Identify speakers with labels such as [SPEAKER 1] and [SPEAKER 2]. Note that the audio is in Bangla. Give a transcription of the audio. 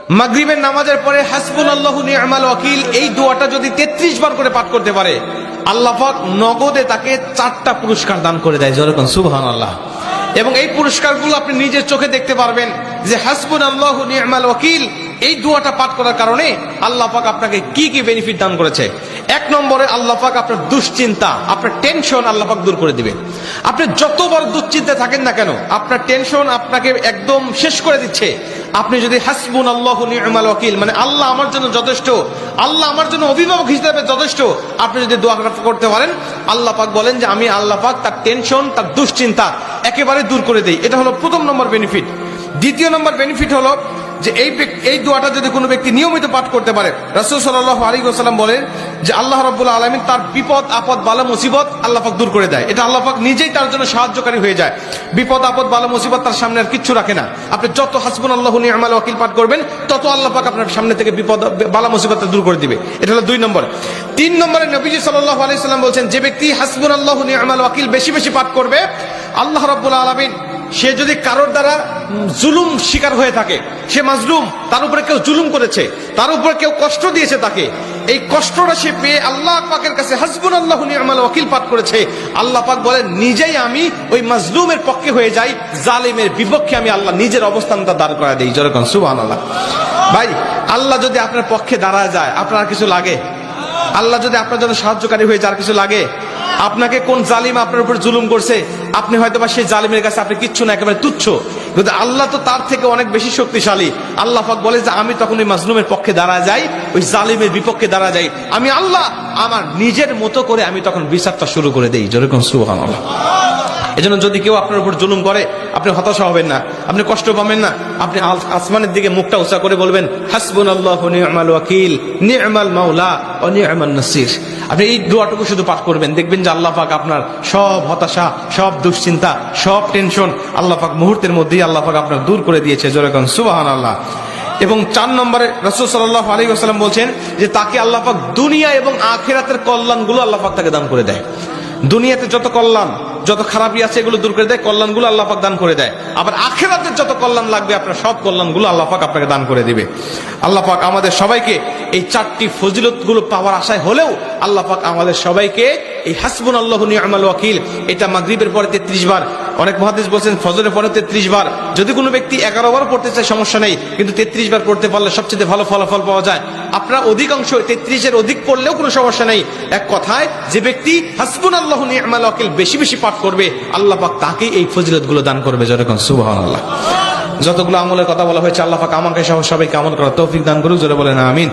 [SPEAKER 1] মাগরিবের নামাজের পরে হাসবুনাল্লাহু নি'মাল ওয়াকিল এই দোয়াটা যদি 33 বার করে পাঠ করতে পারে, আল্লাহ পাক নগদে তাকে 4টা পুরস্কার দান করে দেয়। যেরকম সুবহানাল্লাহ। এবং এই পুরস্কারগুলো আপনি নিজের চোখে দেখতে পারবেন যে হাসবুনাল্লাহু নি'মাল ওয়াকিল এই দোয়াটা পাঠ করার কারণে আল্লাহ পাক আপনাকে কি কি বেনিফিট দান করেছে। 1 নম্বরে আল্লাহ পাক আপনার দুশ্চিন্তা, আপনার টেনশন আল্লাহ পাক দূর করে দিবে। আপনি যত বড় দুশ্চিন্তায় থাকেন না কেন, আপনার টেনশন আপনাকে একদম শেষ করে দিচ্ছে। আপনি যদি হাসবুনাল্লাহু নি'মাল ওয়াকিল মানে আল্লাহ আমার জন্য যথেষ্ট, আল্লাহ আমার জন্য অভিভাবক হিসেবে যথেষ্ট, আপনি যদি দোয়া করতে পারেন, আল্লাহ পাক বলেন যে আমি আল্লাহ পাক তার টেনশন, তার দুশ্চিন্তা একেবারে দূর করে দেই। এটা হলো প্রথম নম্বর বেনিফিট। দ্বিতীয় নম্বর বেনিফিট হলো যে এই দোয়াটা যদি কোনো ব্যক্তি নিয়মিত পাঠ করতে পারে, রাসূল সাল্লাল্লাহু আলাইহি ওয়াসাল্লাম বলেন যে আল্লাহ রাব্বুল আলামিন তার বিপদ আপদ বালা মুসিবত আল্লাহ পাক দূর করে দেয়। এটা আল্লাহ পাক নিজেই তার জন্য সাহায্যকারী হয়ে যায়। বিপদ আপদ বালা মুসিবত তার সামনে আর কিচ্ছু রাখে না। আপনি যত হাসবুনাল্লাহু নি'মাল ওয়াকিল পাঠ করবেন, তত আল্লাহ পাক আপনার সামনে থেকে বিপদ বালা মুসিবত দূর করে দিবে। এটা হলো 2 নম্বর। 3 নম্বরে নবীজি সাল্লাল্লাহু আলাইহি ওয়াসাল্লাম বলেন যে ব্যক্তি হাসবুনাল্লাহু নি'মাল ওয়াকিল বেশি বেশি পাঠ করবে, আল্লাহ রাব্বুল আলামিন সে যদি কারোর দ্বারা জুলুম শিকার হয়ে থাকে, সে মাজলুম, তার উপরে কেউ জুলুম করেছে, তার উপরে কেউ কষ্ট দিয়েছে, তাকে এই কষ্টটা সে পেয়ে আল্লাহ পাকের কাছে হাসবুনাল্লাহু নি'মাল ওয়াকিল পাঠ করেছে, আল্লাহ পাক বলেন নিজেই আমি ওই মাজলুমের পক্ষে হয়ে যাই, জালিমের বিপক্ষে আমি আল্লাহ নিজের অবস্থানটা দাঁড় করা দেই। যেরকম সুবহানাল্লাহ। ভাই, আল্লাহ যদি আপনার পক্ষে দাঁড়ায় যায়, আপনার আর কিছু লাগে? আল্লাহ যদি আপনার জন্য সাহায্যকারী হয়ে যায়, আর কিছু লাগে? আপনাকে কোন জালিম আপনার উপর জুলুম করছে, আপনি হয়তো বা সেই জালিমের কাছে আপনি কিচ্ছু না, একেবারে তুচ্ছ, কিন্তু আল্লাহ তো তার থেকে অনেক বেশি শক্তিশালী। আল্লাহ পাক বলে যে আমি তখন ওই মাজলুমের পক্ষে দাঁড়া যাই, ওই জালিমের বিপক্ষে দাঁড়া যাই, আমি আল্লাহ আমার নিজের মতো করে আমি তখন বিচারটা শুরু করে দেই। যেরকম সুবহানাল্লাহ। এজন্য যদি কেউ আপনার উপর জুলুম করে, আপনি হতাশা হবেন না, আপনি কষ্ট পাবেন না, আপনি আসমানের দিকে মুখটা উঁচা করে বলবেন হাসবুনাল্লাহু নি'মাল ওয়াকিল নি'মাল মাওলা ওয়া নি'মান নাসির। আপনি এই দোয়াটুকু শুধু পাঠ করবেন, দেখবেন যে আল্লাহ পাক আপনার সব হতাশা, সব দুশ্চিন্তা, সব টেনশন আল্লাহ পাক মুহূর্তের মধ্যেই আল্লাহ পাক আপনার দূর করে দিয়েছে। যেরকম সুবহানাল্লাহ। এবং 4 নম্বরে রাসূল সাল্লাল্লাহু আলাইহি ওয়াসাল্লাম বলছেন যে তাকে আল্লাহ পাক দুনিয়া এবং আখিরাতের কল্যাণগুলো আল্লাহ পাক তাকে দান করে দেয়। দুনিয়াতে যত কল্যাণ, যত খারাপই আছে এগুলো দূর করে দেয়, কল্যাণগুলো আল্লাহ পাক দান করে দেয়। আবার আখিরাতের যত কল্যাণ লাগবে আপনার সব কল্যাণগুলো আল্লাহ পাক আপনাকে দান করে দিবে। আল্লাহ পাক আমাদের সবাইকে এই 4টি ফজিলতগুলো পাওয়ার আশায় হলেও আল্লাহ পাক আমাদের সবাইকে এই হাসবুনাল্লাহু নি'মাল ওয়াকিল এটা মাগরিবের পরে 33 বার, অনেক মুহাদ্দিস বলেন ফজরের পরে 33 বার, যদি কোনো ব্যক্তি 11 বার পড়তে চায় সমস্যা নেই, কিন্তু 33 বার পড়তে পারলে সবচেয়ে ভালো ফলাফল পাওয়া যায়। আপনার অধিকাংশ 33-এর অধিক পড়লেও কোনো সমস্যা নেই। এক কথায় যে ব্যক্তি হাসবুনাল্লাহু নি'মাল ওয়াকিল বেশি বেশি পাঠ করবে, আল্লাহ পাক তাকে এই ফজিলতগুলো দান করবে। যেরকম সুবহানাল্লাহ। যতগুলো আমলের কথা বলা হয়েছে আল্লাহ পাক আমাকে সহ সবাইকে আমল করার তৌফিক দান করুক। জোরে বলেন আমিন।